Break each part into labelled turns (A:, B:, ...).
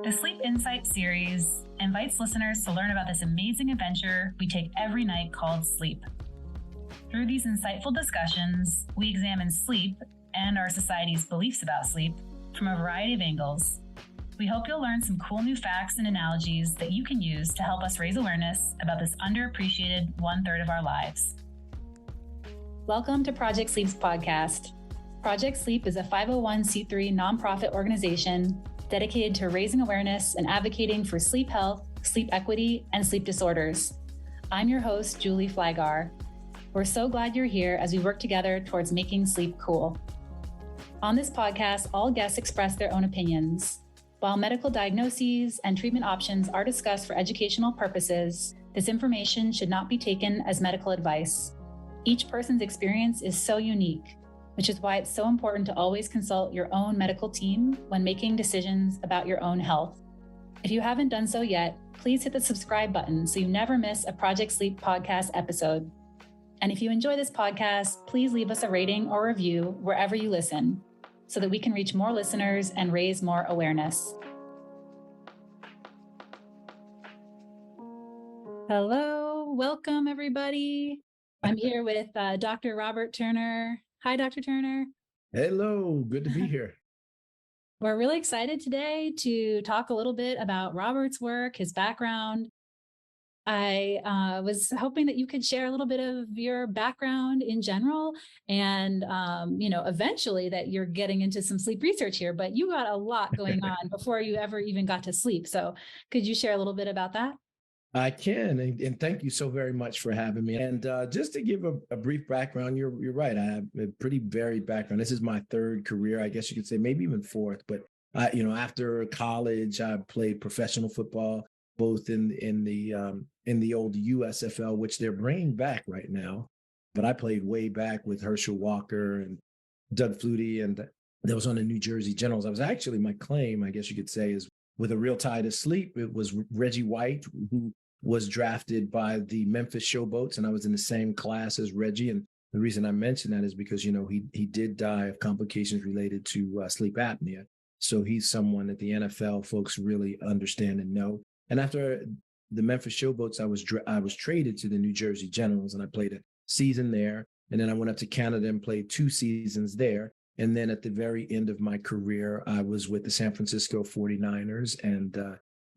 A: The Sleep Insight series invites listeners to learn about this amazing adventure we take every night called sleep. Through these insightful discussions, we examine sleep and our society's beliefs about sleep from a variety of angles. We hope you'll learn some cool new facts and analogies that you can use to help us raise awareness about this underappreciated 1/3 of our lives. Welcome to Project Sleep's podcast. Project Sleep is a 501c3 nonprofit organization dedicated to raising awareness and advocating for sleep health, sleep equity, and sleep disorders. I'm your host, Julie Flygar. We're so glad you're here as we work together towards making sleep cool. On this podcast, all guests express their own opinions. While medical diagnoses and treatment options are discussed for educational purposes, this information should not be taken as medical advice. Each person's experience is so unique, which is why it's so important to always consult your own medical team when making decisions about your own health. If you haven't done so yet, please hit the subscribe button so you never miss a Project Sleep podcast episode. And if you enjoy this podcast, please leave us a rating or review wherever you listen so that we can reach more listeners and raise more awareness. Hello, welcome everybody. I'm here with Dr. Robert Turner. Hi, Dr. Turner.
B: Hello, good to be here.
A: We're really excited today to talk a little bit about Robert's work, his background. I was hoping that you could share a little bit of your background in general and, eventually that you're getting into some sleep research here, but you got a lot going on before you ever even got to sleep. So could you share a little bit about that?
B: I can, and thank you so very much for having me. And just to give a brief background, you're right. I have a pretty varied background. This is my third career, I guess you could say, maybe even fourth. But after college, I played professional football, both in the old USFL, which they're bringing back right now. But I played way back with Herschel Walker and Doug Flutie, and that was on the New Jersey Generals. I was actually, my claim, I guess you could say, is with a real tie to sleep. It was Reggie White, who was drafted by the Memphis Showboats, and I was in the same class as Reggie. And the reason I mention that is because, he did die of complications related to sleep apnea. So he's someone that the NFL folks really understand and know. And after the Memphis Showboats, I was traded to the New Jersey Generals, and I played a season there. And then I went up to Canada and played 2 seasons there. And then at the very end of my career, I was with the San Francisco 49ers. And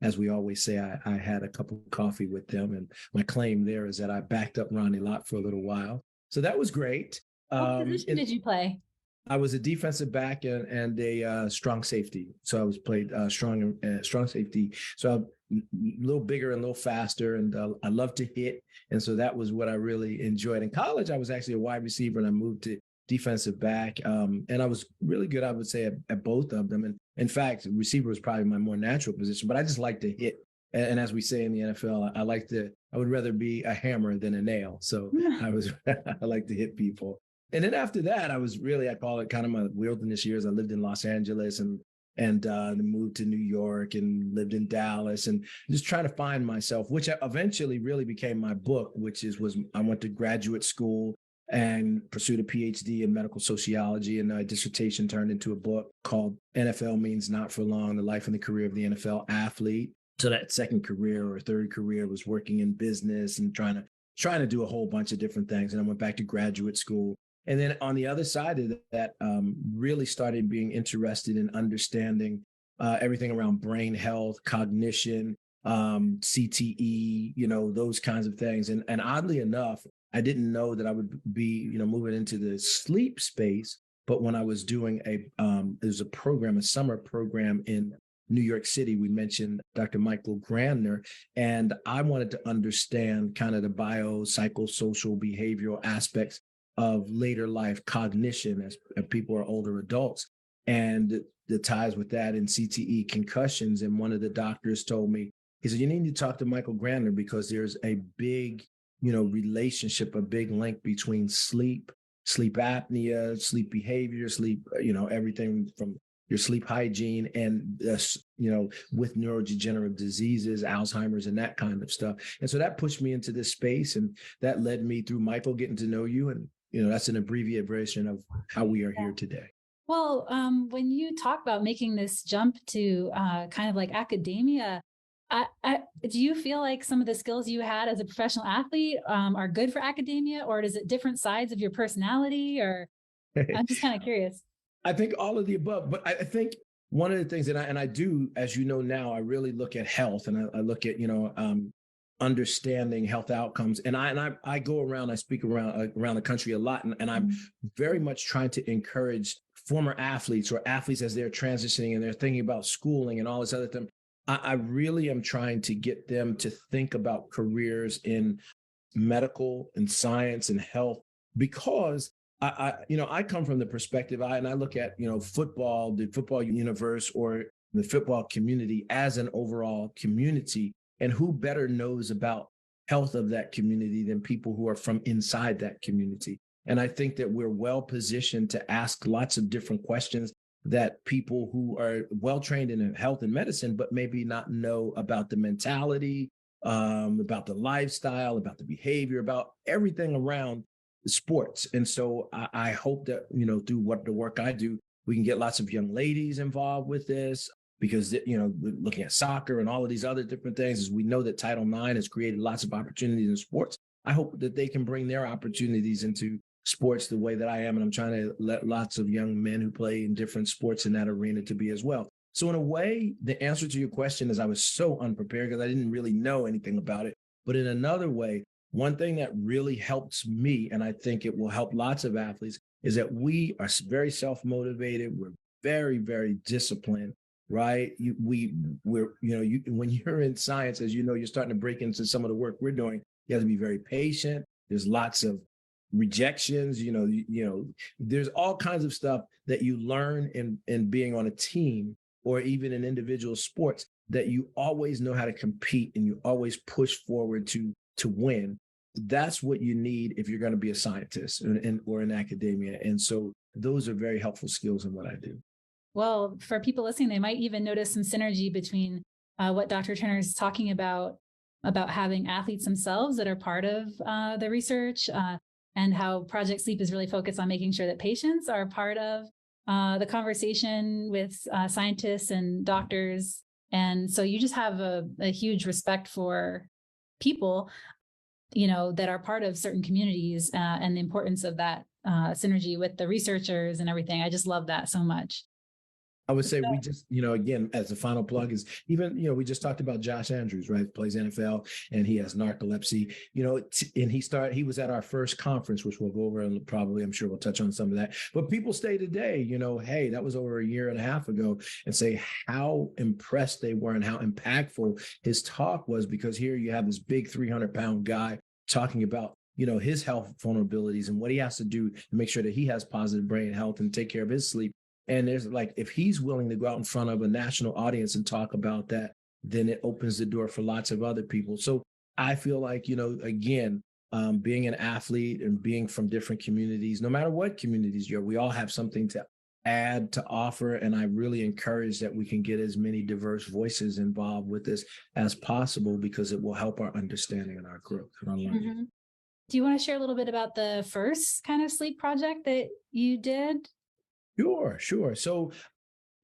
B: as we always say, I had a cup of coffee with them. And my claim there is that I backed up Ronnie Lott for a little while. So that was great.
A: What position did you play?
B: I was a defensive back and a strong safety. So I was played strong safety. So I'm a little bigger and a little faster, and I love to hit. And so that was what I really enjoyed. In college, I was actually a wide receiver, and I moved to defensive back. And I was really good, I would say, at both of them. And in fact, receiver was probably my more natural position, but I just like to hit. And as we say in the NFL, I would rather be a hammer than a nail. So I like to hit people. And then after that, I call it kind of my wilderness years. I lived in Los Angeles and moved to New York and lived in Dallas and just trying to find myself, which eventually really became my book, I went to graduate school and pursued a PhD in medical sociology, and my dissertation turned into a book called NFL Means Not for Long, The Life and the Career of the NFL Athlete. So that second career or third career was working in business and trying to do a whole bunch of different things. And I went back to graduate school. And then on the other side of that, really started being interested in understanding everything around brain health, cognition, CTE, those kinds of things. And oddly enough, I didn't know that I would be, moving into the sleep space. But when I was doing there's a summer program in New York City, we mentioned Dr. Michael Grandner, and I wanted to understand kind of the biopsychosocial behavioral aspects of later life cognition as people are older adults, and the ties with that in CTE, concussions. And one of the doctors told me, he said, you need to talk to Michael Grandner because there's a big relationship, a big link between sleep apnea, sleep behavior, sleep, everything from your sleep hygiene and, with neurodegenerative diseases, Alzheimer's and that kind of stuff. And so that pushed me into this space, and that led me through Michael getting to know you. And, that's an abbreviated version of how we are here today.
C: Well, when you talk about making this jump to kind of like academia, do you feel like some of the skills you had as a professional athlete are good for academia, or is it different sides of your personality? Or I'm just kind of curious.
B: I think all of the above, but I think one of the things, and I do, as you know now, I really look at health, and I look at understanding health outcomes, and I go around, I speak around the country a lot, and I'm very much trying to encourage former athletes or athletes as they're transitioning and they're thinking about schooling and all this other thing. I really am trying to get them to think about careers in medical and science and health because I come from the perspective I look at football, the football universe or the football community as an overall community, and who better knows about health of that community than people who are from inside that community. And I think that we're well positioned to ask lots of different questions that people who are well trained in health and medicine, but maybe not know about the mentality, about the lifestyle, about the behavior, about everything around sports. And so I hope that, through what the work I do, we can get lots of young ladies involved with this because, looking at soccer and all of these other different things, as we know that Title IX has created lots of opportunities in sports. I hope that they can bring their opportunities into sports the way that I am. And I'm trying to let lots of young men who play in different sports in that arena to be as well. So in a way, the answer to your question is I was so unprepared because I didn't really know anything about it. But in another way, one thing that really helps me, and I think it will help lots of athletes, is that we are very self-motivated. We're very, very disciplined, right? When you're in science, as you know, you're starting to break into some of the work we're doing. You have to be very patient. There's lots of rejections, there's all kinds of stuff that you learn in being on a team or even in individual sports that you always know how to compete and you always push forward to win. That's what you need if you're going to be a scientist or in academia. And so those are very helpful skills in what I do.
C: Well, for people listening, they might even notice some synergy between what Dr. Turner is talking about having athletes themselves that are part of the research and how Project Sleep is really focused on making sure that patients are part of the conversation with scientists and doctors. And so you just have a huge respect for people, that are part of certain communities and the importance of that synergy with the researchers and everything. I just love that so much.
B: I would say we just, again, as a final plug is even, we just talked about Josh Andrews, right? Plays NFL and he has narcolepsy, and he was at our first conference, which we'll go over and probably, I'm sure we'll touch on some of that. But people stay today, hey, that was over a year and a half ago, and say how impressed they were and how impactful his talk was, because here you have this big 300-pound guy talking about his health vulnerabilities and what he has to do to make sure that he has positive brain health and take care of his sleep. And there's if he's willing to go out in front of a national audience and talk about that, then it opens the door for lots of other people. So I feel like, again, being an athlete and being from different communities, no matter what communities you're, we all have something to add, to offer. And I really encourage that we can get as many diverse voices involved with this as possible, because it will help our understanding and our growth and our learning.
C: Mm-hmm. Do you want to share a little bit about the first kind of sleep project that you did?
B: Sure. So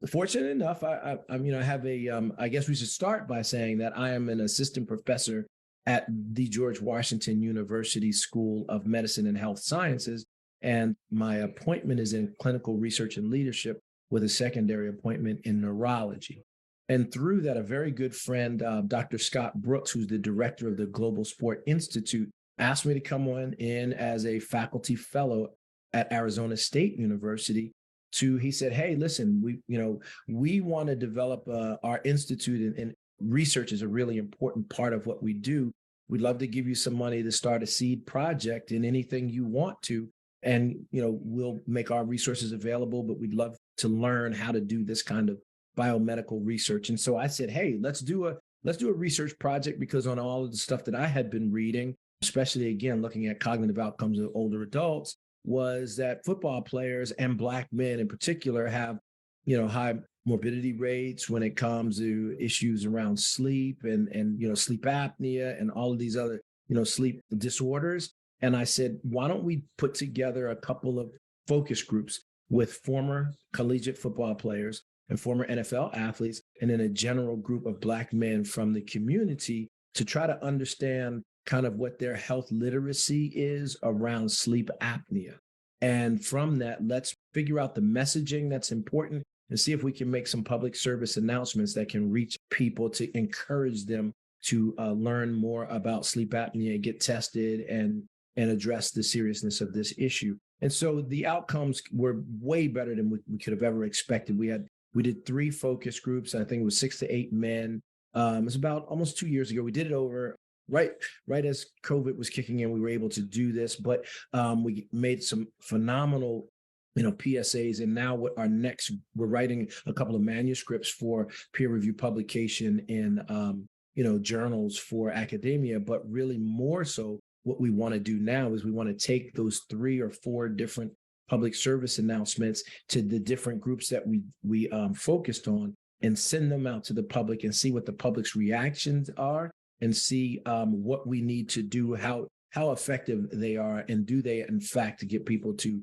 B: fortunate enough, I have I guess we should start by saying that I am an assistant professor at the George Washington University School of Medicine and Health Sciences. And my appointment is in clinical research and leadership with a secondary appointment in neurology. And through that, a very good friend, Dr. Scott Brooks, who's the director of the Global Sport Institute, asked me to come on in as a faculty fellow at Arizona State University. He said, hey, listen, we want to develop our institute, and research is a really important part of what we do. We'd love to give you some money to start a seed project in anything you want to. And, we'll make our resources available, but we'd love to learn how to do this kind of biomedical research. And so I said, hey, let's do a research project, because on all of the stuff that I had been reading, especially, again, looking at cognitive outcomes of older adults, was that football players and Black men in particular have, high morbidity rates when it comes to issues around sleep and sleep apnea and all of these other, sleep disorders. And I said, why don't we put together a couple of focus groups with former collegiate football players and former NFL athletes, and then a general group of Black men from the community to try to understand kind of what their health literacy is around sleep apnea. And from that, let's figure out the messaging that's important and see if we can make some public service announcements that can reach people to encourage them to learn more about sleep apnea, get tested, and address the seriousness of this issue. And so the outcomes were way better than we could have ever expected. We did 3 focus groups. I think it was 6 to 8 men. It was about almost 2 years ago. We did it over right as COVID was kicking in. We were able to do this, but we made some phenomenal PSAs. And now we're writing a couple of manuscripts for peer review publication in journals for academia. But really more so, what we want to do now is we want to take those 3 or 4 different public service announcements to the different groups that we focused on and send them out to the public and see what the public's reactions are and see what we need to do, how effective they are, and do they in fact get people to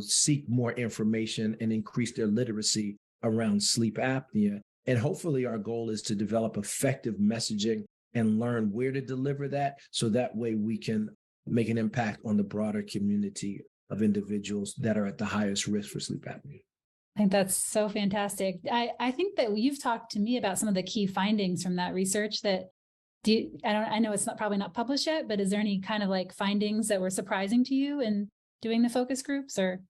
B: seek more information and increase their literacy around sleep apnea. And hopefully our goal is to develop effective messaging and learn where to deliver that, so that way we can make an impact on the broader community of individuals that are at the highest risk for sleep apnea.
C: I think that's so fantastic. I think that you've talked to me about some of the key findings from that research that I know it's probably not published yet, but is there any kind of like findings that were surprising to you in doing the focus groups? Or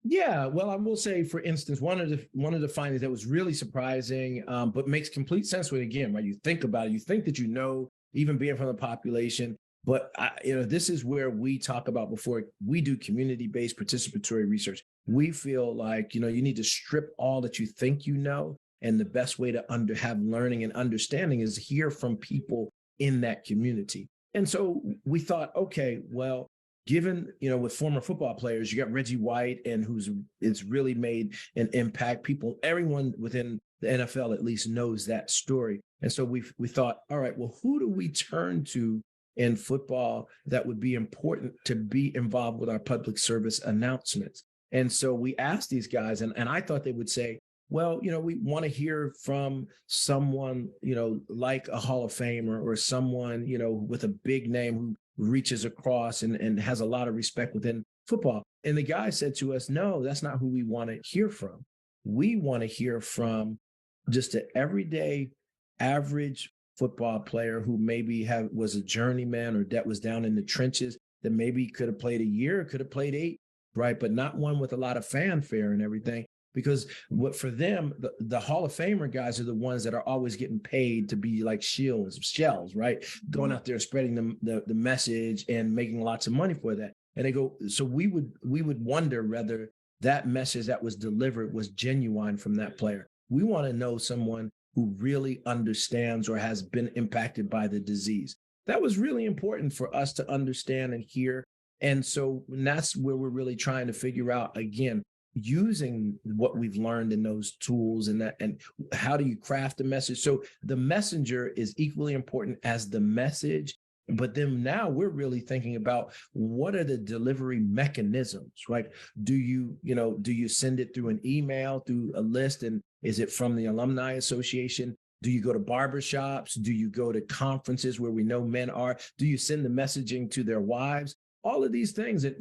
B: yeah, well, I will say, for instance, one of the findings that was really surprising, but makes complete sense when, again, right, you think about it, you think that even being from the population, but this is where we talk about before we do community-based participatory research. We feel like you need to strip all that you think and the best way to have learning and understanding is hear from people in that community. And so we thought, okay, well, given, with former football players, you got Reggie White, and it's really made an impact. Everyone within the NFL at least knows that story. And so we thought, all right, well, who do we turn to in football that would be important to be involved with our public service announcements? And so we asked these guys, and I thought they would say, well, we want to hear from someone, like a Hall of Famer or someone, with a big name who reaches across and has a lot of respect within football. And the guy said to us, no, that's not who we want to hear from. We want to hear from just an everyday average football player who maybe was a journeyman or that was down in the trenches, that maybe could have played a year, could have played 8, right? But not one with a lot of fanfare and everything. Because for them, the Hall of Famer guys are the ones that are always getting paid to be like shells, right? Going out there spreading the message and making lots of money for that. And they go, so we would wonder whether that message that was delivered was genuine from that player. We want to know someone who really understands or has been impacted by the disease. That was really important for us to understand and hear. And so that's where we're really trying to figure out, again, using what we've learned in those tools and how do you craft a message? So the messenger is equally important as the message. But then now we're really thinking about what are the delivery mechanisms, right? Do you send it through an email, through a list? And is it from the Alumni Association? Do you go to barbershops? Do you go to conferences where we know men are? Do you send the messaging to their wives? All of these things that,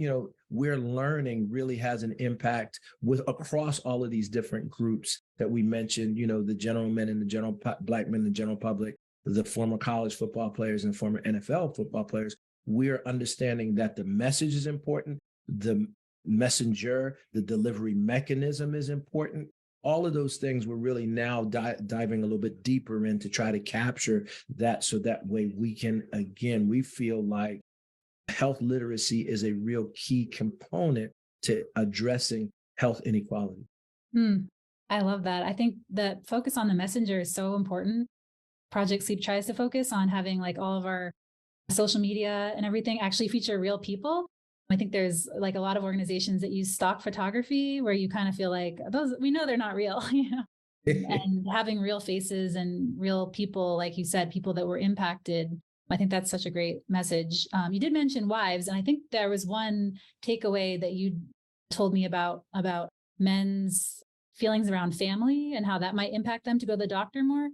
B: we're learning really has an impact across all of these different groups that we mentioned, the general men and the general Black men, the general public, the former college football players and former NFL football players. We're understanding that the message is important. The messenger, the delivery mechanism is important. All of those things we're really now diving a little bit deeper in to try to capture that, so that way we can, again, we feel like health literacy is a real key component to addressing health inequality.
C: I love that. I think that focus on the messenger is so important. Project Sleep tries to focus on having like all of our social media and everything actually feature real people. I think there's like a lot of organizations that use stock photography where you kind of feel like we know they're not real, and having real faces and real people, like you said, people that were impacted. I think that's such a great message. You did mention wives, and I think there was one takeaway that you told me about men's feelings around family and how that might impact them to go to the doctor more?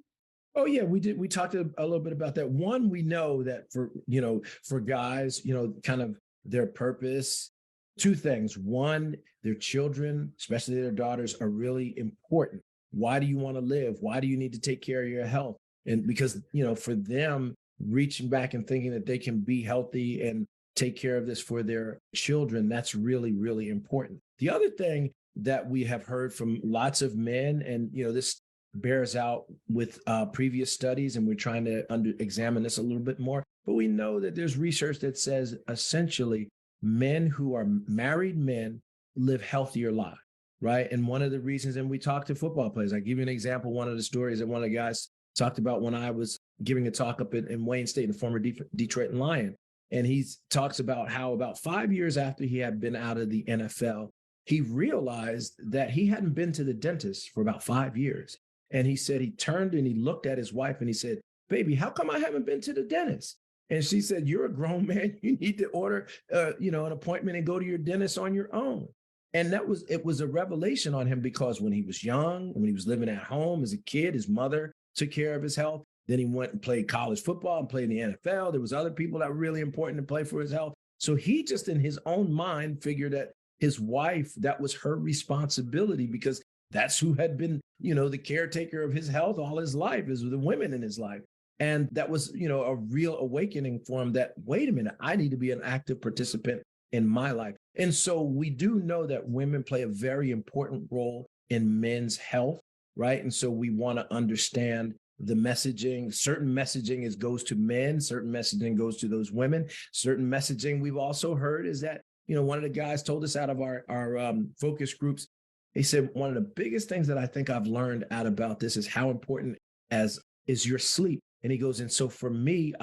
B: Oh yeah, we did. We talked a little bit about that. One, we know that for guys, kind of their purpose. Two things. One, their children, especially their daughters, are really important. Why do you want to live? Why do you need to take care of your health? And because, for them, reaching back and thinking that they can be healthy and take care of this for their children, that's really, really important. The other thing that we have heard from lots of men, and, this bears out with previous studies, and we're trying to examine this a little bit more, but we know that there's research that says essentially men who are married men live healthier lives, right? And one of the reasons, and we talked to football players, I give you an example, one of the stories that one of the guys talked about when I was giving a talk up in Wayne State, the former Detroit Lion. And he talks about how about 5 years after he had been out of the NFL, he realized that he hadn't been to the dentist for about 5 years. And he said he turned and he looked at his wife and he said, "Baby, how come I haven't been to the dentist?" And she said, "You're a grown man. You need to order, an appointment and go to your dentist on your own." And it was a revelation on him, because when he was young, when he was living at home as a kid, his mother took care of his health. Then he went and played college football and played in the NFL. There was other people that were really important to play for his health. So he just in his own mind figured that his wife, that was her responsibility, because that's who had been, the caretaker of his health all his life, is the women in his life. And that was, a real awakening for him that, wait a minute, I need to be an active participant in my life. And so we do know that women play a very important role in men's health, right? And so we want to understand the messaging. Certain messaging goes to men, certain messaging goes to those women. Certain messaging we've also heard is that, one of the guys told us out of our focus groups, he said, one of the biggest things that I think I've learned out about this is how important is your sleep. And he goes, and so for me,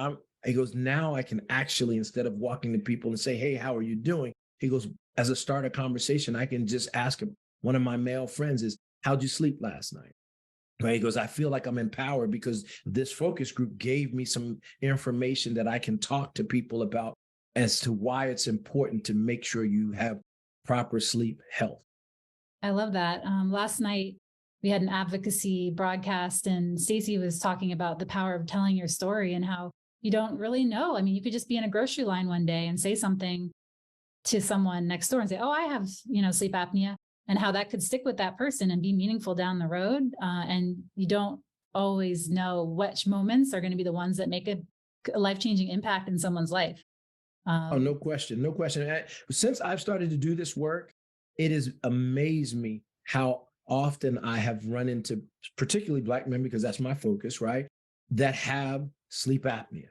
B: he goes, now I can actually, instead of walking to people and say, "Hey, how are you doing?" He goes, as a start of conversation, I can just ask him, one of my male friends is, "How'd you sleep last night?" Right? He goes, "I feel like I'm empowered because this focus group gave me some information that I can talk to people about as to why it's important to make sure you have proper sleep health."
C: I love that. Last night we had an advocacy broadcast, and Stacey was talking about the power of telling your story and how you don't really know. I mean, you could just be in a grocery line one day and say something to someone next door and say, "Oh, I have, sleep apnea," and how that could stick with that person and be meaningful down the road. And you don't always know which moments are going to be the ones that make a life-changing impact in someone's life.
B: Oh, no question. No question. Since I've started to do this work, it has amazed me how often I have run into, particularly Black men, because that's my focus, right, that have sleep apnea,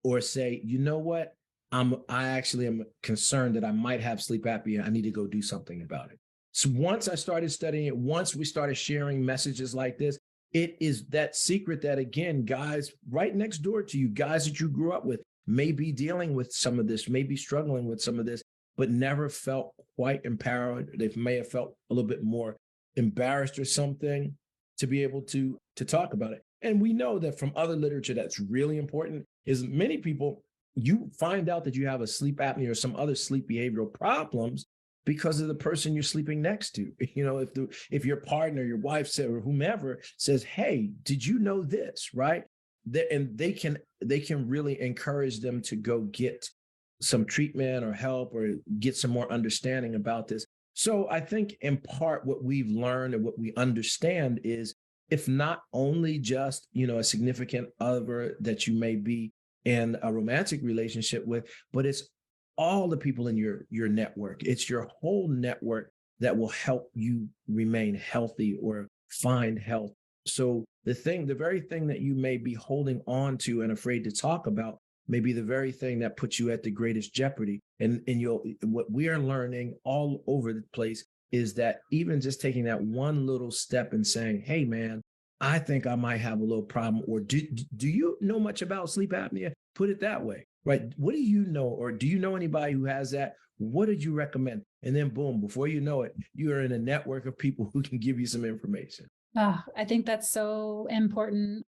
B: or say, "You know what? I actually am concerned that I might have sleep apnea. I need to go do something about it." So once I started studying it, once we started sharing messages like this, it is that secret that, again, guys right next door to you, guys that you grew up with, may be dealing with some of this, may be struggling with some of this, but never felt quite empowered. They may have felt a little bit more embarrassed or something to be able to talk about it. And we know that from other literature that's really important is many people, you find out that you have a sleep apnea or some other sleep behavioral problems because of the person you're sleeping next to. If your partner, your wife said, or whomever says, "Hey, did you know this?" Right? And they can really encourage them to go get some treatment or help or get some more understanding about this. So I think in part what we've learned and what we understand is, if not only just, a significant other that you may be in a romantic relationship with, but it's all the people in your network. It's your whole network that will help you remain healthy or find health. So the very thing that you may be holding on to and afraid to talk about may be the very thing that puts you at the greatest jeopardy. And what we are learning all over the place is that even just taking that one little step and saying, "Hey, man, I think I might have a little problem," or do you know much about sleep apnea? Put it that way, right? What do you know? Or do you know anybody who has that? What did you recommend? And then boom, before you know it, you are in a network of people who can give you some information.
C: Oh, I think that's so important.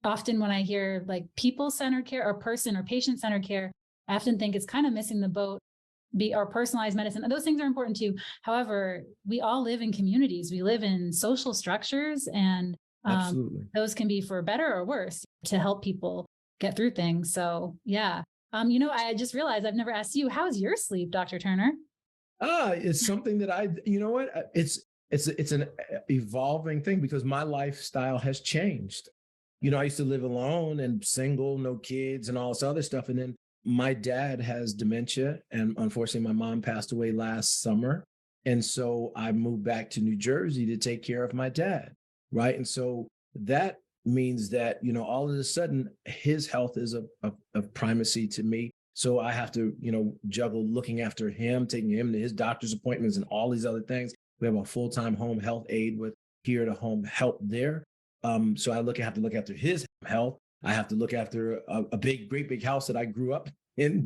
C: Often when I hear like people-centered care or person or patient-centered care, I often think it's kind of missing the boat be or personalized medicine. Those things are important too. However, we all live in communities. We live in social structures, and
B: Absolutely.
C: those can be for better or worse to help people get through things. So yeah. I just realized I've never asked you, how's your sleep, Dr. Turner?
B: It's something that you know what? It's an evolving thing because my lifestyle has changed. I used to live alone and single, no kids and all this other stuff. And then my dad has dementia. And unfortunately, my mom passed away last summer. And so I moved back to New Jersey to take care of my dad. Right. And so that means that, all of a sudden his health is of primacy to me. So I have to, juggle looking after him, taking him to his doctor's appointments and all these other things. We have a full-time home health aide with here to home help there. So I have to look after his health. I have to look after great big house that I grew up in,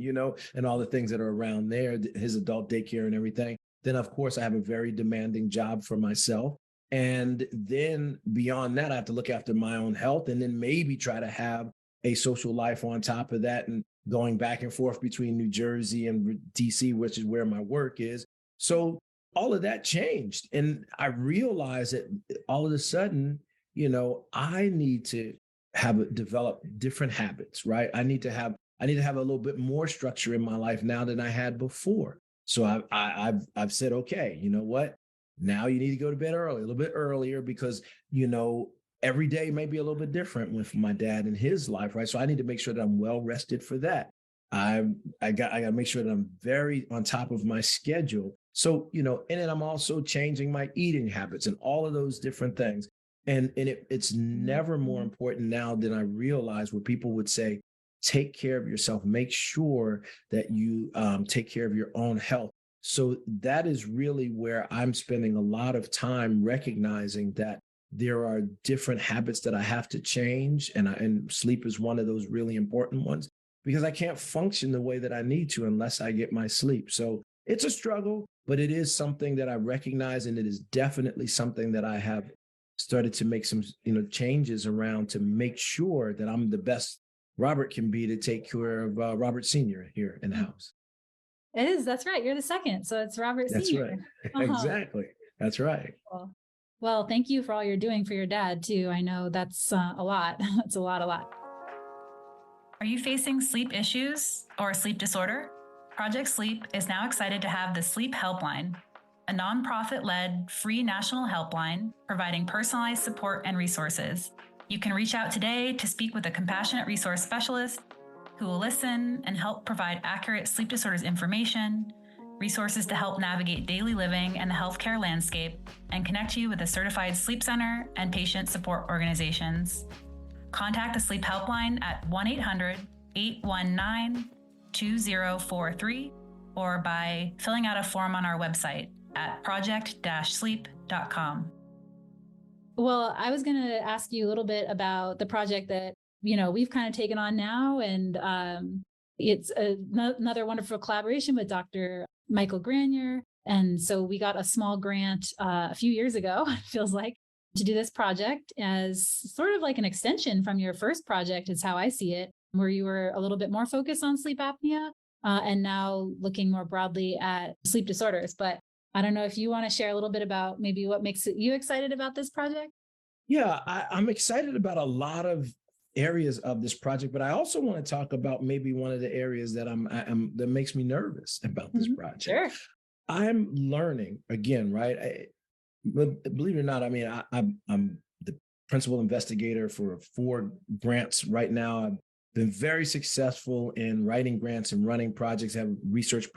B: and all the things that are around there, his adult daycare and everything. Then, of course, I have a very demanding job for myself. And then beyond that, I have to look after my own health and then maybe try to have a social life on top of that and going back and forth between New Jersey and DC, which is where my work is. So all of that changed. And I realized that all of a sudden, I need to develop different habits, right? I need to have a little bit more structure in my life now than I had before. So I've said, okay, you know what? Now you need to go to bed early, a little bit earlier, because, every day may be a little bit different with my dad and his life, right? So I need to make sure that I'm well rested for that. I got to make sure that I'm very on top of my schedule. So, and then I'm also changing my eating habits and all of those different things. And it's never more important now than I realize where people would say, take care of yourself, make sure that you take care of your own health. So that is really where I'm spending a lot of time recognizing that there are different habits that I have to change. And sleep is one of those really important ones because I can't function the way that I need to unless I get my sleep. So it's a struggle, but it is something that I recognize. And it is definitely something that I have started to make some, changes around to make sure that I'm the best Robert can be to take care of Robert Sr. here in the house.
C: It is. That's right. You're the second. So it's Robert Sr.
B: That's right. Exactly. That's right.
C: Cool. Well, thank you for all you're doing for your dad, too. I know that's a lot. That's a lot.
A: Are you facing sleep issues or a sleep disorder? Project Sleep is now excited to have the Sleep Helpline, a nonprofit-led free national helpline providing personalized support and resources. You can reach out today to speak with a compassionate resource specialist who will listen and help provide accurate sleep disorders information, resources to help navigate daily living and the healthcare landscape, and connect you with a certified sleep center and patient support organizations. Contact the Sleep Helpline at 1-800-819-2043 or by filling out a form on our website at project-sleep.com.
C: Well, I was going to ask you a little bit about the project that, we've kind of taken on now. And it's another wonderful collaboration with Dr. Michael Granier. And so we got a small grant a few years ago, it feels like, to do this project as sort of like an extension from your first project is how I see it, where you were a little bit more focused on sleep apnea and now looking more broadly at sleep disorders. But I don't know if you want to share a little bit about maybe what makes you excited about this project?
B: Yeah, I'm excited about a lot of areas of this project, but I also want to talk about maybe one of the areas that that makes me nervous about this project.
C: Sure.
B: I'm learning again, right? Believe it or not, I mean, I'm the principal investigator for 4 grants right now. I've been very successful in writing grants and running projects. I have a research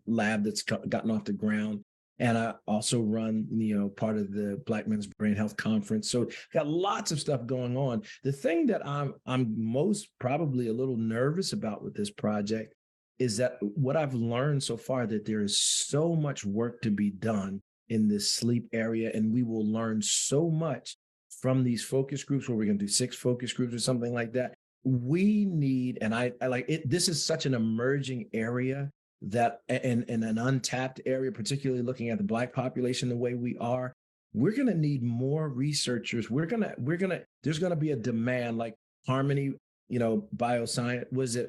B: lab that's gotten off the ground. And I also run, part of the Black Men's Brain Health Conference. So got lots of stuff going on. The thing that I'm most probably a little nervous about with this project is that what I've learned so far, that there is so much work to be done in this sleep area. And we will learn so much from these focus groups, where we're going to do 6 focus groups or something like that. We need, and I like it, this is such an emerging area that in an untapped area, particularly looking at the Black population the way we are, we're going to need more researchers. There's going to be a demand, like Harmony, bioscience, was it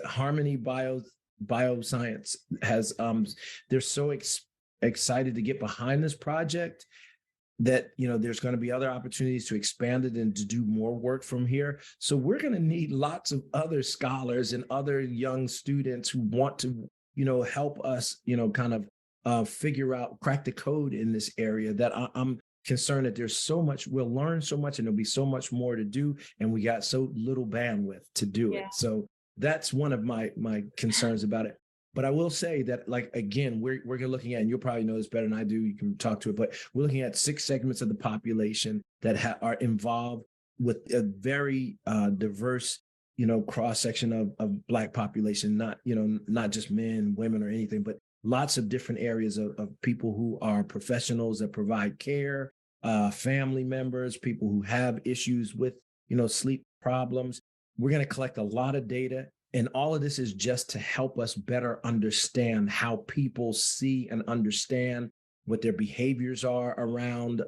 B: Harmony Bioscience has, they're so excited to get behind this project that, there's going to be other opportunities to expand it and to do more work from here. So we're going to need lots of other scholars and other young students who want to, help us, kind of figure out, crack the code in this area that I'm concerned that there's so much, we'll learn so much and there'll be so much more to do. And we got so little bandwidth to do it. So that's one of my concerns about it. But I will say that, like, again, we're looking at, and you'll probably know this better than I do, you can talk to it, but we're looking at 6 segments of the population that are involved with a very diverse, cross-section of Black population, not just men, women, or anything, but lots of different areas of people who are professionals that provide care, family members, people who have issues with, sleep problems. We're going to collect a lot of data. And all of this is just to help us better understand how people see and understand what their behaviors are around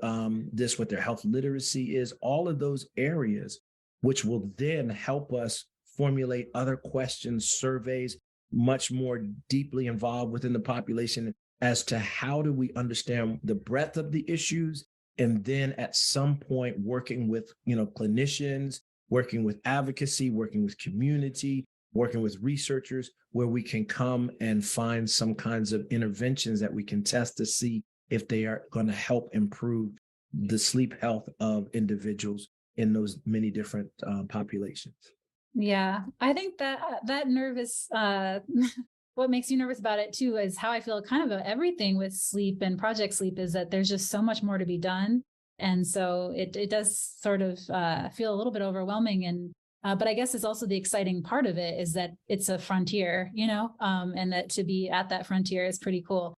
B: this, what their health literacy is, all of those areas, which will then help us formulate other questions, surveys, much more deeply involved within the population as to how do we understand the breadth of the issues. And then at some point working with, clinicians, working with advocacy, working with community, working with researchers, where we can come and find some kinds of interventions that we can test to see if they are going to help improve the sleep health of individuals in those many different populations.
C: Yeah, I think that nervous, what makes you nervous about it too is how I feel kind of about everything with sleep and Project Sleep is that there's just so much more to be done. And so it does sort of feel a little bit overwhelming. And but I guess it's also the exciting part of it is that it's a frontier, and that to be at that frontier is pretty cool.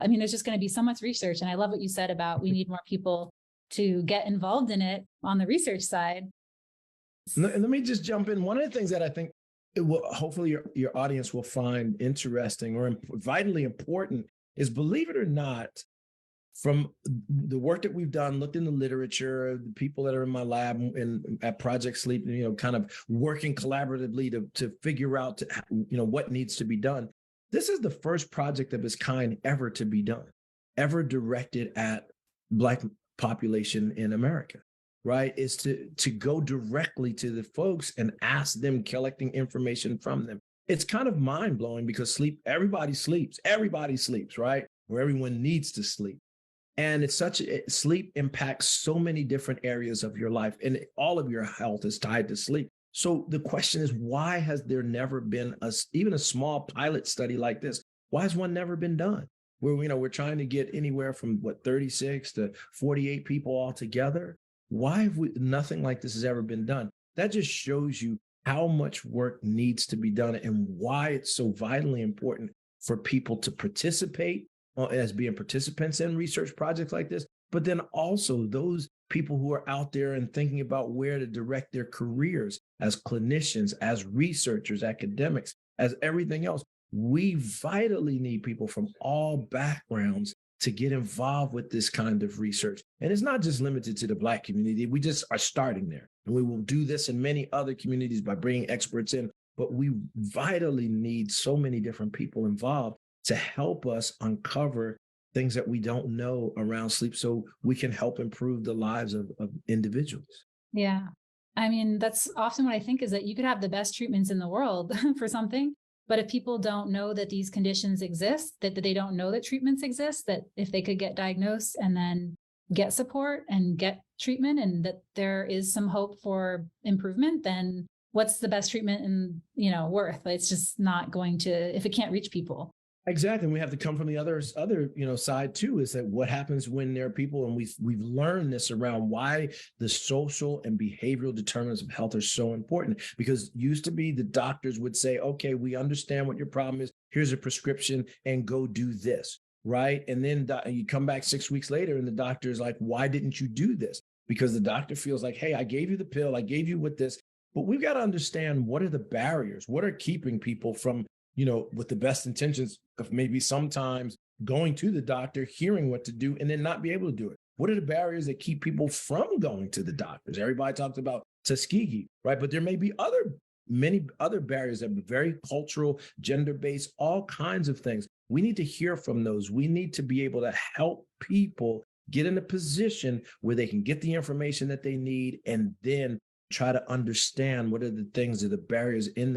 C: I mean, there's just going to be so much research. And I love what you said about we need more people to get involved in it on the research side.
B: Let me just jump in. One of the things that I think it will, hopefully your audience will find interesting or vitally important is, believe it or not, from the work that we've done, looked in the literature, the people that are in my lab and at Project Sleep, kind of working collaboratively to figure out, what needs to be done. This is the first project of its kind ever to be done, ever directed at Black population in America, right? Is to go directly to the folks and ask them, collecting information from them. It's kind of mind blowing because everybody sleeps, right? Or everyone needs to sleep. And sleep impacts so many different areas of your life, and all of your health is tied to sleep. So the question is, why has there never been even a small pilot study like this? Why has one never been done? Where, we're trying to get anywhere from 36 to 48 people all together. Why have nothing like this has ever been done? That just shows you how much work needs to be done and why it's so vitally important for people to participate as being participants in research projects like this, but then also those people who are out there and thinking about where to direct their careers as clinicians, as researchers, academics, as everything else. We vitally need people from all backgrounds to get involved with this kind of research. And it's not just limited to the Black community. We just are starting there. And we will do this in many other communities by bringing experts in, but we vitally need so many different people involved to help us uncover things that we don't know around sleep so we can help improve the lives of individuals.
C: Yeah. I mean, that's often what I think is that you could have the best treatments in the world for something, but if people don't know that these conditions exist, that they don't know that treatments exist, that if they could get diagnosed and then get support and get treatment and that there is some hope for improvement, then what's the best treatment and, worth? It's just not going to, if it can't reach people.
B: Exactly. And we have to come from the other side too, is that what happens when there are people, and we've learned this around why the social and behavioral determinants of health are so important. Because used to be the doctors would say, okay, we understand what your problem is. Here's a prescription and go do this. Right. And then you come back 6 weeks later and the doctor is like, why didn't you do this? Because the doctor feels like, hey, I gave you the pill, I gave you with this, but we've got to understand what are the barriers, what are keeping people from, with the best intentions of maybe sometimes going to the doctor, hearing what to do, and then not be able to do it. What are the barriers that keep people from going to the doctors? Everybody talks about Tuskegee, right? But there may be other many other barriers that are very cultural, gender-based, all kinds of things. We need to hear from those. We need to be able to help people get in a position where they can get the information that they need and then try to understand what are the things that the barriers in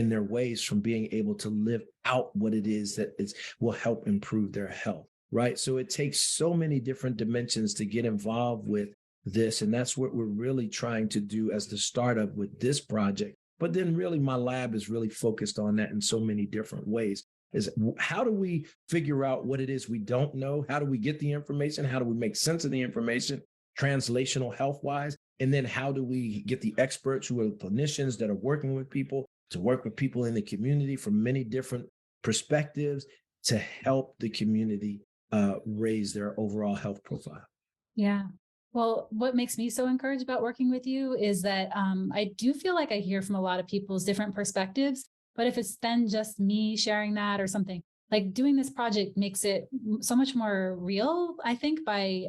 B: their ways from being able to live out what it is that will help improve their health, right? So it takes so many different dimensions to get involved with this. And that's what we're really trying to do as the startup with this project. But then really my lab is really focused on that in so many different ways. Is how do we figure out what it is we don't know? How do we get the information? How do we make sense of the information, translational health wise? And then how do we get the experts who are clinicians that are working with people to work with people in the community from many different perspectives to help the community raise their overall health profile?
C: Yeah. Well, what makes me so encouraged about working with you is that I do feel like I hear from a lot of people's different perspectives. But if it's then just me sharing that or something, like doing this project makes it so much more real, I think, by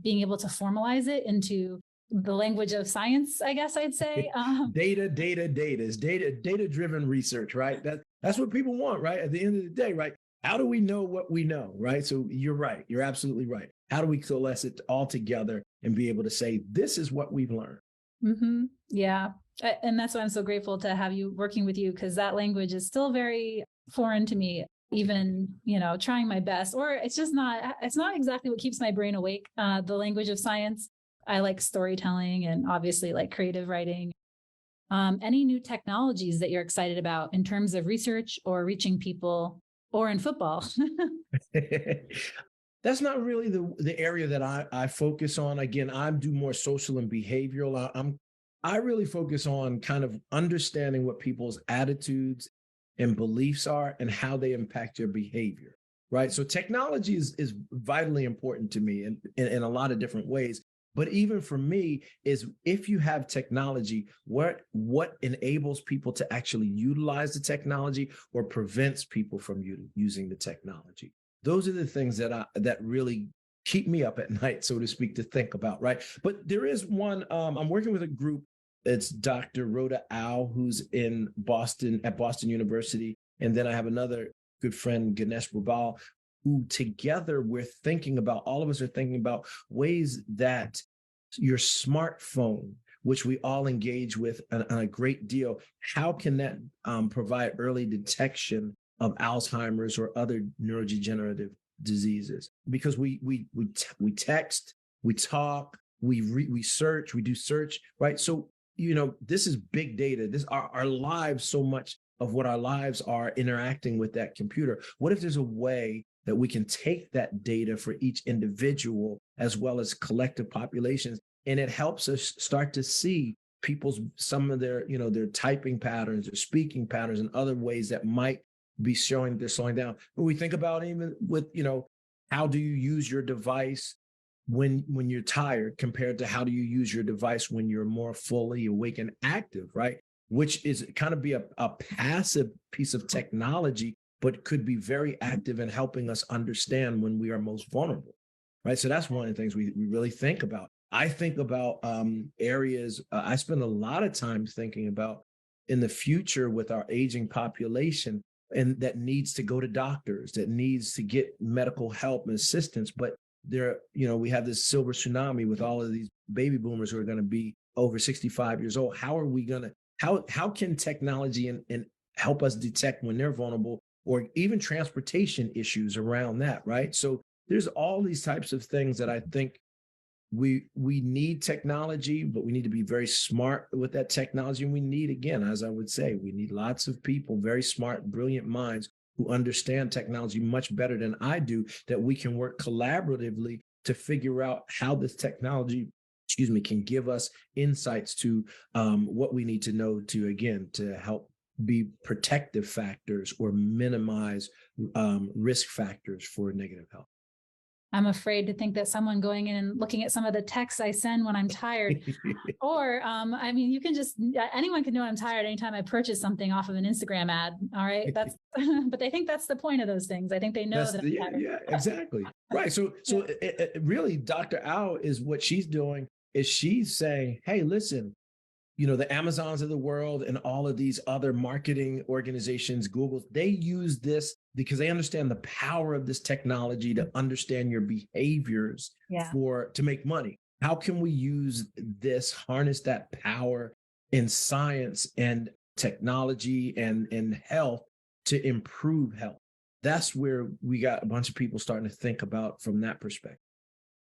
C: being able to formalize it into the language of science, I guess I'd say.
B: Data is data-driven research, right? That's what people want, right? At the end of the day, right? How do we know what we know, right? So you're right. You're absolutely right. How do we coalesce it all together and be able to say, this is what we've learned?
C: Mm-hmm. Yeah. And that's why I'm so grateful to have you working with you, because that language is still very foreign to me, even, trying my best, or it's not exactly what keeps my brain awake. The language of science. I like storytelling and obviously like creative writing. Any new technologies that you're excited about in terms of research or reaching people or in football?
B: That's not really the area that I focus on. Again, I do more social and behavioral. I really focus on kind of understanding what people's attitudes and beliefs are and how they impact your behavior, right? So technology is vitally important to me in a lot of different ways. But even for me is if you have technology, what enables people to actually utilize the technology or prevents people from using the technology? Those are the things that really keep me up at night, so to speak, to think about, right? But there is one, I'm working with a group. It's Dr. Rhoda Au, who's in Boston at Boston University. And then I have another good friend, Ganesh Babal, who together all of us are thinking about ways that your smartphone, which we all engage with on a great deal, how can that provide early detection of Alzheimer's or other neurodegenerative diseases? Because we text, we talk, we search, we do search, right? So, this is big data. Our lives, so much of what our lives are interacting with that computer. What if there's a way that we can take that data for each individual as well as collective populations, and it helps us start to see some of their typing patterns or speaking patterns and other ways that might be showing they're slowing down. When we think about even with, how do you use your device when you're tired compared to how do you use your device when you're more fully awake and active, right? Which is kind of be a passive piece of technology, but could be very active in helping us understand when we are most vulnerable, right? So that's one of the things we really think about. I think about areas, I spend a lot of time thinking about in the future with our aging population, and that needs to go to doctors, that needs to get medical help and assistance. But we have this silver tsunami with all of these baby boomers who are going to be over 65 years old. How are we going to, how can technology and help us detect when they're vulnerable, or even transportation issues around that, right? So there's all these types of things that I think we need technology, but we need to be very smart with that technology. And we need, again, as I would say, we need lots of people, very smart, brilliant minds who understand technology much better than I do, that we can work collaboratively to figure out how this technology, can give us insights to what we need to know to help be protective factors or minimize risk factors for negative health.
C: I'm afraid to think that someone going in and looking at some of the texts I send when I'm tired, or you can anyone can know I'm tired anytime I purchase something off of an Instagram ad. All right, but I think that's the point of those things. I think they know that I'm tired.
B: Yeah, exactly. Right. So really, Dr. Au is what she's doing is she's saying, hey, listen, the Amazons of the world and all of these other marketing organizations, Google, they use this because they understand the power of this technology to understand your behaviors to make money. How can we use this, harness that power in science and technology and health to improve health? That's where we got a bunch of people starting to think about from that perspective.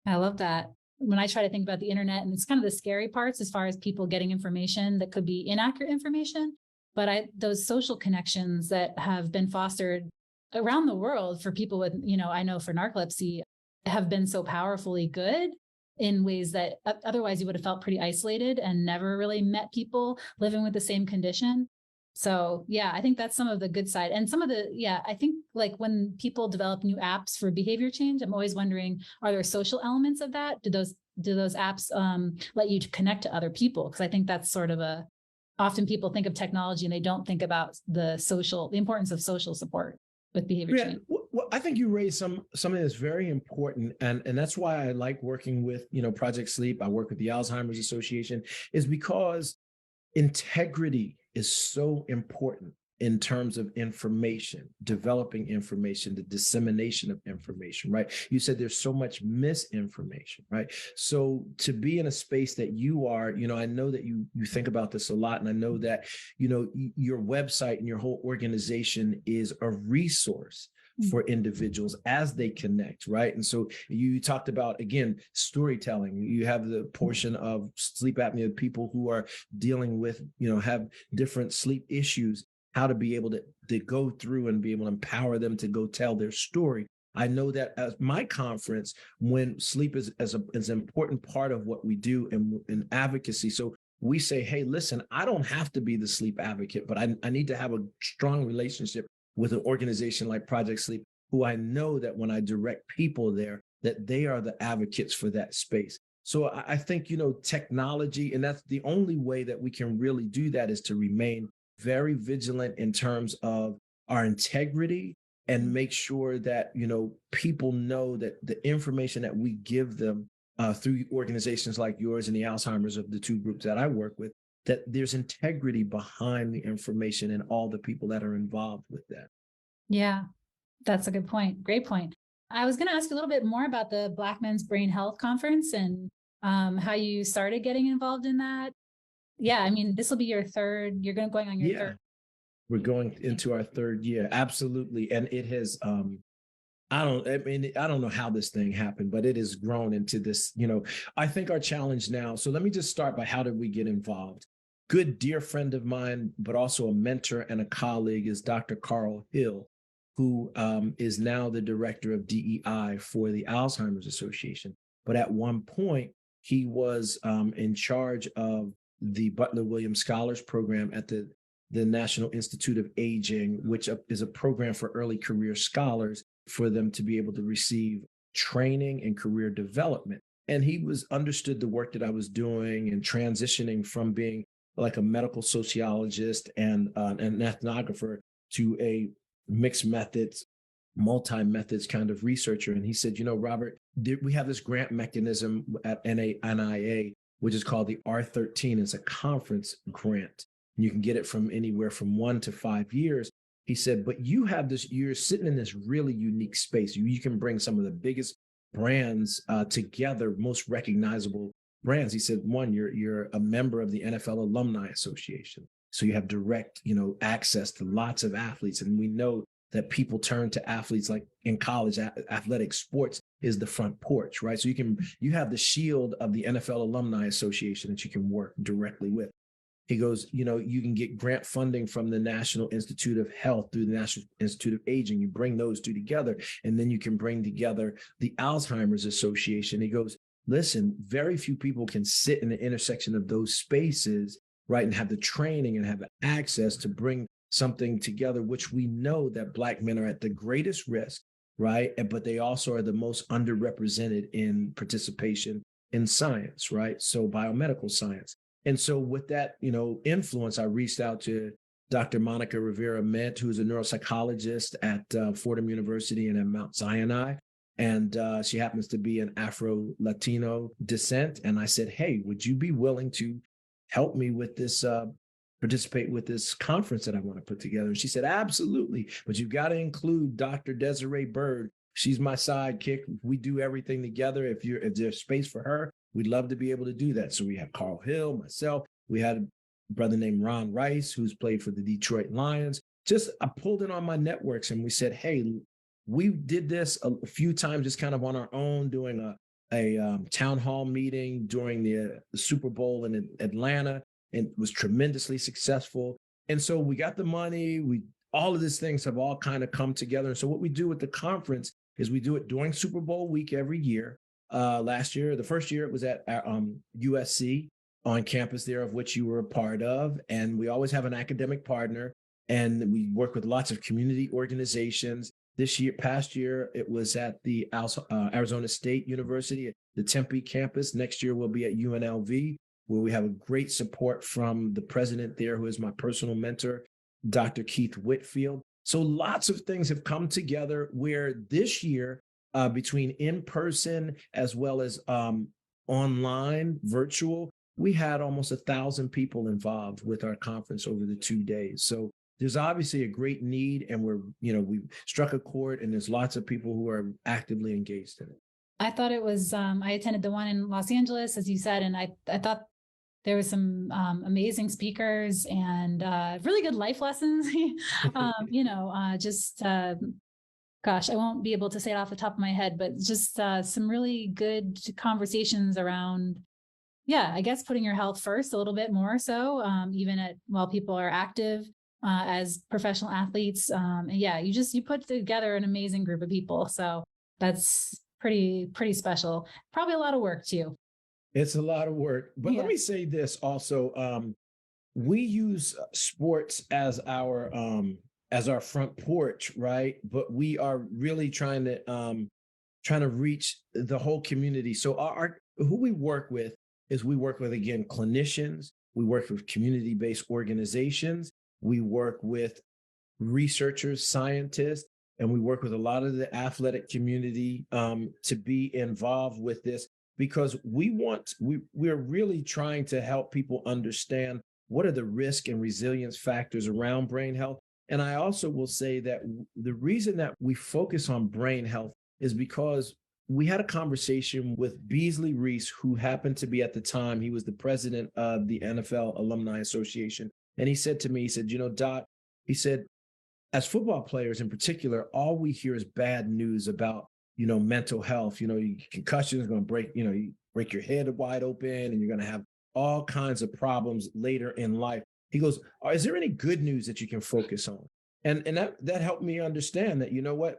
C: I love that. When I try to think about the internet, and it's kind of the scary parts as far as people getting information that could be inaccurate information, but those social connections that have been fostered around the world for people with, I know for narcolepsy, have been so powerfully good in ways that otherwise you would have felt pretty isolated and never really met people living with the same condition. So yeah, I think that's some of the good side. And some of I think like when people develop new apps for behavior change, I'm always wondering, are there social elements of that? Do those apps let you connect to other people? Because I think that's sort of often people think of technology and they don't think about the importance of social support with behavior change.
B: Well, I think you raised something that's very important. And that's why I like working with, Project Sleep. I work with the Alzheimer's Association, is because integrity is so important in terms of information, developing information, the dissemination of information, right? You said there's so much misinformation, right? So to be in a space that you are, I know that you think about this a lot, and I know that, your website and your whole organization is a resource for individuals as they connect, right? And so you talked about, again, storytelling. You have the portion of sleep apnea, people who are dealing with, have different sleep issues, how to be able to go through and be able to empower them to go tell their story. I know that at my conference, when sleep is an important part of what we do in advocacy. So we say, hey, listen, I don't have to be the sleep advocate, but I need to have a strong relationship with an organization like Project Sleep, who I know that when I direct people there, that they are the advocates for that space. So I think, technology, and that's the only way that we can really do that, is to remain very vigilant in terms of our integrity and make sure that, people know that the information that we give them through organizations like yours and the Alzheimer's, of the two groups that I work with, that there's integrity behind the information and all the people that are involved with that.
C: Yeah, that's a good point. Great point. I was going to ask you a little bit more about the Black Men's Brain Health Conference and how you started getting involved in that. Yeah, I mean, this will be your third. You're going on your third.
B: We're going into our third year. Absolutely. And it has, I don't know how this thing happened, but it has grown into this, I think our challenge now. So let me just start by, how did we get involved? Good dear friend of mine, but also a mentor and a colleague, is Dr. Carl Hill, who is now the director of DEI for the Alzheimer's Association. But at one point, he was in charge of the Butler Williams Scholars Program at the National Institute of Aging, which is a program for early career scholars, for them to be able to receive training and career development. And he understood the work that I was doing and transitioning from being like a medical sociologist and an ethnographer to a mixed methods, multi-methods kind of researcher. And he said, Robert, we have this grant mechanism at NIA, which is called the R13. It's a conference grant. You can get it from anywhere from 1 to 5 years. He said, but you're sitting in this really unique space. You can bring some of the biggest brands together, most recognizable brands. He said, one, you're a member of the NFL Alumni Association. So you have direct, access to lots of athletes. And we know that people turn to athletes, like in college, athletic sports is the front porch, right? So you have the shield of the NFL Alumni Association that you can work directly with. He goes, you can get grant funding from the National Institute of Health through the National Institute of Aging. You bring those two together, and then you can bring together the Alzheimer's Association. He goes, listen, very few people can sit in the intersection of those spaces, right, and have the training and have access to bring something together, which we know that Black men are at the greatest risk, right? But they also are the most underrepresented in participation in science, right? So biomedical science. And so with that, influence, I reached out to Dr. Monica Rivera-Mint, who's a neuropsychologist at Fordham University and at Mount Sinai. And she happens to be an Afro-Latino descent. And I said, hey, would you be willing to help me with this, participate with this conference that I want to put together? And she said, absolutely. But you've got to include Dr. Desiree Bird. She's my sidekick. We do everything together. If there's space for her, we'd love to be able to do that. So we have Carl Hill, myself. We had a brother named Ron Rice, who's played for the Detroit Lions. I pulled it on my networks and we said, hey, we did this a few times just kind of on our own, doing a town hall meeting during the Super Bowl in Atlanta, and it was tremendously successful. And so we got the money. All of these things have all kind of come together. And so what we do with the conference is we do it during Super Bowl week every year. Last year, the first year, it was at USC on campus there, of which you were a part of. And we always have an academic partner, and we work with lots of community organizations. Past year, it was at the Arizona State University, the Tempe campus. Next year, we'll be at UNLV, where we have a great support from the president there, who is my personal mentor, Dr. Keith Whitfield. So lots of things have come together where this year, between in-person as well as online, virtual, we had almost 1,000 people involved with our conference over the 2 days. So there's obviously a great need, and we struck a chord, and there's lots of people who are actively engaged in it.
C: I thought it was, I attended the one in Los Angeles, as you said, and I thought there was some amazing speakers and really good life lessons. Gosh, I won't be able to say it off the top of my head, but just some really good conversations around, I guess putting your health first a little bit more so, even while people are active as professional athletes. You put together an amazing group of people. So that's pretty special. Probably a lot of work too.
B: It's a lot of work, but let me say this also. We use sports as our front porch, right? But we are really trying to reach the whole community. So who we work with is again, clinicians. We work with community-based organizations. We work with researchers, scientists, and we work with a lot of the athletic community to be involved with this, because we're really trying to help people understand what are the risk and resilience factors around brain health. And I also will say that the reason that we focus on brain health is because we had a conversation with Beasley Reese, who happened to be, at the time, he was the president of the NFL Alumni Association. And he said to me, Doc, he said, as football players in particular, all we hear is bad news about, mental health. Concussion is going to break, you break your head wide open, and you're going to have all kinds of problems later in life. He goes, is there any good news that you can focus on? And that helped me understand that,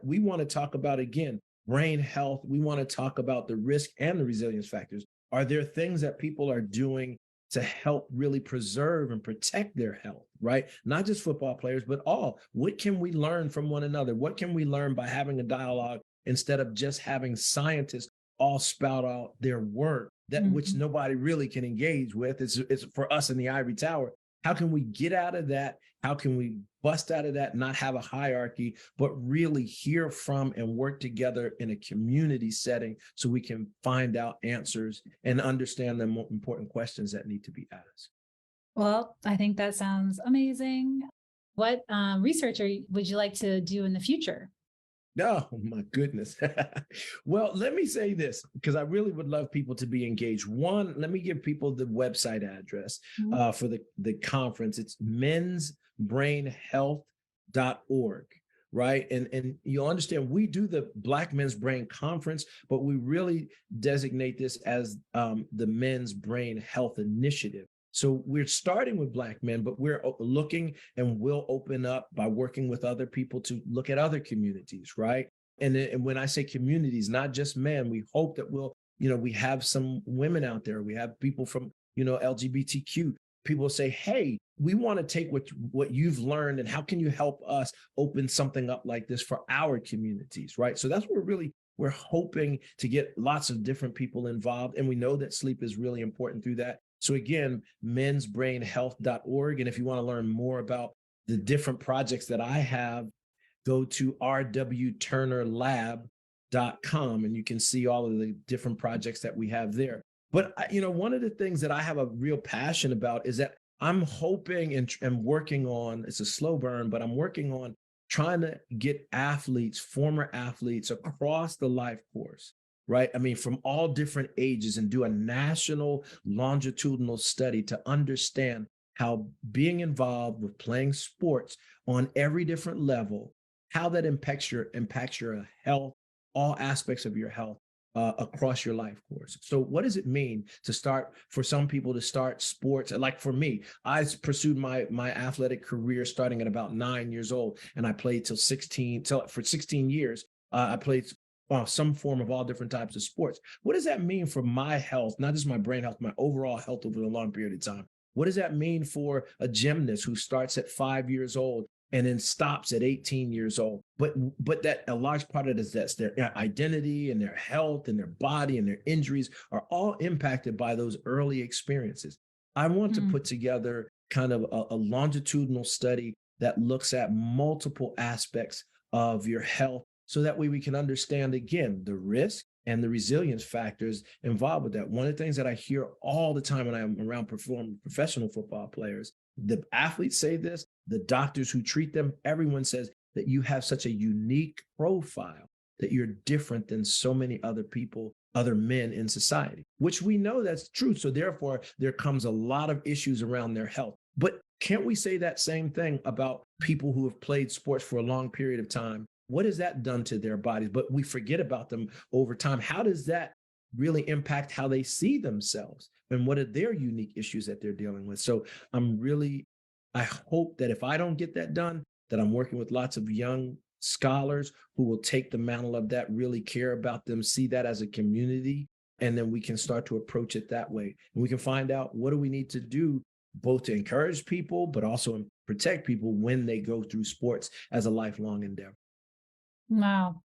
B: we want to talk about, again, brain health. We want to talk about the risk and the resilience factors. Are there things that people are doing to help really preserve and protect their health, right? Not just football players, but all. What can we learn from one another? What can we learn by having a dialogue instead of just having scientists all spout out their work which nobody really can engage with? It's for us in the ivory tower. How can we get out of that? How can we bust out of that, not have a hierarchy, but really hear from and work together in a community setting so we can find out answers and understand the more important questions that need to be asked?
C: Well, I think that sounds amazing. What research would you like to do in the future?
B: Oh, my goodness. Well, let me say this, because I really would love people to be engaged. One, let me give people the website address for the conference. It's mensbrainhealth.org, right? And you'll understand we do the Black Men's Brain Conference, but we really designate this as the Men's Brain Health Initiative. So we're starting with Black men, but we're looking and we'll open up by working with other people to look at other communities, right? And when I say communities, not just men, we hope that we have some women out there. We have people from, LGBTQ. People say, hey, we want to take what you've learned and how can you help us open something up like this for our communities, right? So that's what we're hoping to get lots of different people involved. And we know that sleep is really important through that. So again, mensbrainhealth.org. And if you want to learn more about the different projects that I have, go to rwturnerlab.com and you can see all of the different projects that we have there. But one of the things that I have a real passion about is that I'm hoping and working on, it's a slow burn, but I'm working on trying to get athletes, former athletes across the life course, right? I mean, from all different ages, and do a national longitudinal study to understand how being involved with playing sports on every different level, how that impacts your health, all aspects of your health across your life course. So what does it mean for some people to start sports? Like for me, I pursued my athletic career starting at about 9 years old, and I played for 16 years. I played some form of all different types of sports. What does that mean for my health, not just my brain health, my overall health over a long period of time? What does that mean for a gymnast who starts at 5 years old and then stops at 18 years old? But that a large part of it is that's their identity and their health and their body and their injuries are all impacted by those early experiences. I want to put together kind of a longitudinal study that looks at multiple aspects of your health, so that way we can understand, again, the risk and the resilience factors involved with that. One of the things that I hear all the time when I'm around professional football players, the athletes say this, the doctors who treat them, everyone says that you have such a unique profile, that you're different than so many other people, other men in society, which we know that's true. So therefore, there comes a lot of issues around their health. But can't we say that same thing about people who have played sports for a long period of time? What has that done to their bodies? But we forget about them over time. How does that really impact how they see themselves? And what are their unique issues that they're dealing with? So I hope that if I don't get that done, that I'm working with lots of young scholars who will take the mantle of that, really care about them, see that as a community, and then we can start to approach it that way. And we can find out, what do we need to do both to encourage people, but also protect people when they go through sports as a lifelong endeavor.
C: Wow.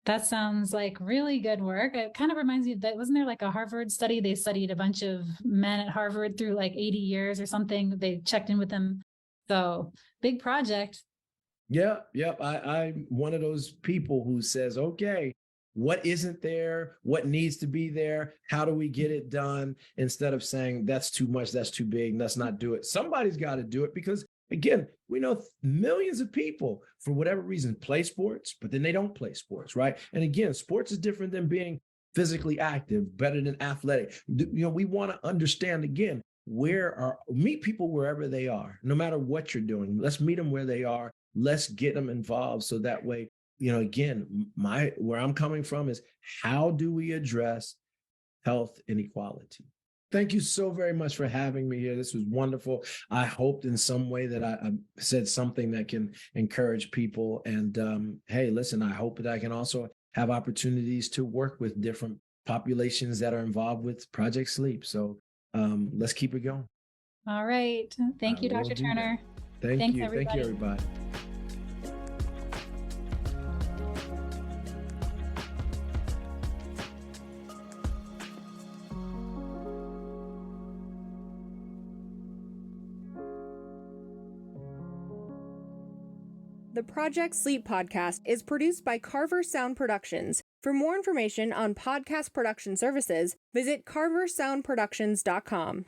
C: That sounds like really good work. It kind of reminds me that, wasn't there like a Harvard study? They studied a bunch of men at Harvard through like 80 years or something. They checked in with them. So big project.
B: Yeah. I'm one of those people who says, okay, what isn't there? What needs to be there? How do we get it done? Instead of saying that's too much, that's too big, let's not do it. Somebody's got to do it, because again, we know millions of people, for whatever reason, play sports, but then they don't play sports, right? And again, sports is different than being physically active, better than athletic. We want to understand, again, meet people wherever they are, no matter what you're doing. Let's meet them where they are. Let's get them involved, so that way, again, where I'm coming from is, how do we address health inequality? Thank you so very much for having me here. This was wonderful. I hoped in some way that I said something that can encourage people. And hey, listen, I hope that I can also have opportunities to work with different populations that are involved with Project Sleep. So let's keep it going.
C: All right. Thank you, Dr. Turner.
B: Thanks, you. Everybody. Thank you, everybody.
D: The Project Sleep podcast is produced by Carver Sound Productions. For more information on podcast production services, visit carversoundproductions.com.